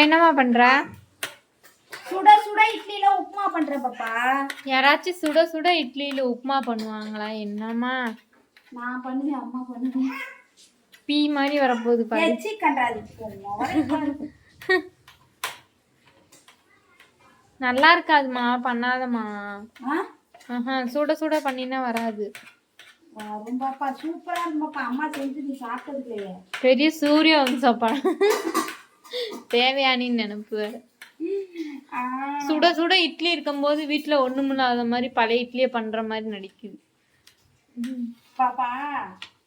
என்னம்மா பண்ற? சுட சுட இட்லியில உப்புமா பண்றேன் பாப்பா. யாராச்சும் சுட சுட இட்லியில உப்புமா பண்ணுவாங்களா? என்னம்மா நான் பண்ணுவேன், அம்மா பண்ணுவேன். பீ மாதிரி வரப்போகுது பாரு. கண்டாது நல்லா இருக்காதுமா, பண்ணாதம்மா. சுட சுட பண்ணினா வராது. வரும் பாப்பா, சூப்பரா இருக்கும் பாப்பா. அம்மா செஞ்சு நீ சாப்பிட்டது இல்லையே. பெரிய சூரிய வம்சப்பா தேவையானின்னு நினைப்பு. சுட சுட இட்லி இருக்கும்போது வீட்டுல ஒண்ணுமில்லாத மாதிரி பழைய இட்லியை பண்ற மாதிரி நடிக்குது பாப்பா.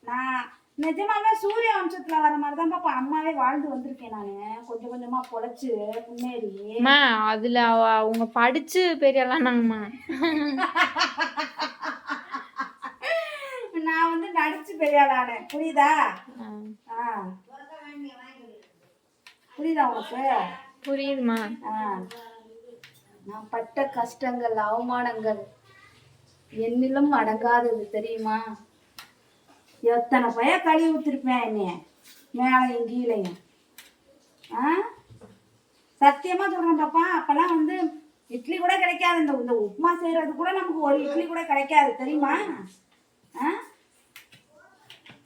நான் நிஜமாவே சூரிய வம்சத்துல வர மாதிரிதான் பாப்பா அம்மாவே வாழ்ந்து வந்திருக்கேன். நானு கொஞ்சம் கொஞ்சமா பொழைச்சு முன்னேறி. அதுல அவங்க படிச்சு பெரியலாம்னாங்கம்மா. நான் வந்து நடிச்சு பெரியாளானே, புரியுதா? புரியுதா உனக்கு? புரியுதுமா. நான் பட்ட கஷ்டங்கள் அவமானங்கள் என்னிலும் அடங்காதது தெரியுமா? எத்தனை பைய கழுவி ஊத்திருப்பேன் என்னைய, மேலையும் கீழையும். சத்தியமா சொல்றேன் பாப்பா. அப்பெல்லாம் வந்து இட்லி கூட கிடைக்காது. இந்த உப்புமா செய்யறது கூட நமக்கு ஒரு இட்லி கூட கிடைக்காது தெரியுமா?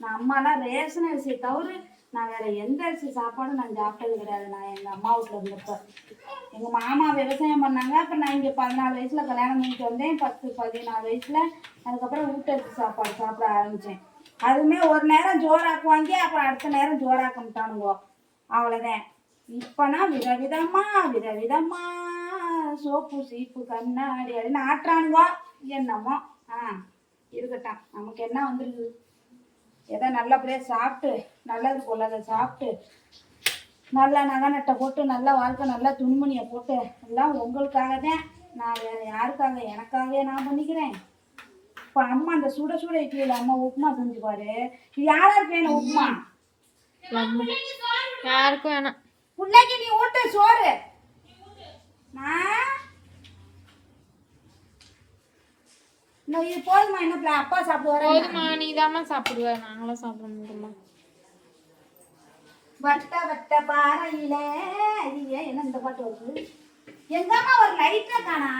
நான் அம்மாலாம் ரேஷன் அரிசியை தவிர நான் வேற எந்த அரிசி சாப்பாடும் நான் சாப்பிட்டது கிடையாது. நான் எங்க அம்மா வீட்டுல இருந்தப்ப எங்க மாமா விவசாயம் பண்ணாங்க. அப்ப நான் இங்க 14 வயசுல கல்யாணம் பண்ணிட்டு வந்தேன். 10-14 வயசுல அதுக்கப்புறம் ஊட்டரிசி சாப்பாடு சாப்பிட ஆரம்பிச்சேன். அதுவுமே ஒரு நேரம் ஜோராக்குவாங்க, அப்புறம் அடுத்த நேரம் ஜோராக்க மாட்டானுங்க, அவ்வளவுதான். இப்பனா விதவிதமா சோப்பு சீப்பு கண்ணாடி அப்படின்னு ஆட்டுறானுங்க. என்னமோ இருக்கட்டும், நமக்கு என்ன வந்துருக்கு? ஏதோ நல்லபடியா சாப்பிட்டு நல்லது கொள்ளதை சாப்பிட்டு நல்லா நகை நட்டை போட்டு நல்ல வாழ்க்கை நல்லா துணிமணியை போட்டு எல்லாம் உங்களுக்காக தான். நான் வேற யாருக்காக? எனக்காகவே நான் பண்ணிக்கிறேன். இப்போ அம்மா அந்த சுட சுட இட்லியில் அம்மா உப்புமா செஞ்சு பாரு. இது யாராருக்கு வேணும் உப்புமா? யாருக்கும் வேணாம். பிள்ளைக்கு நீ ஊட்டு சோறு. இது போதுமா? என்ன அப்பா சாப்பிடுவாரு? போதுமா, நீதாம்மா சாப்பிடுவ, நாங்களாம் சாப்பிட முடியுமா? வட்ட வட்ட பாறையில என்ன இந்த பாட்டு வருது? எங்கம்மா ஒரு லைட்டா காணா?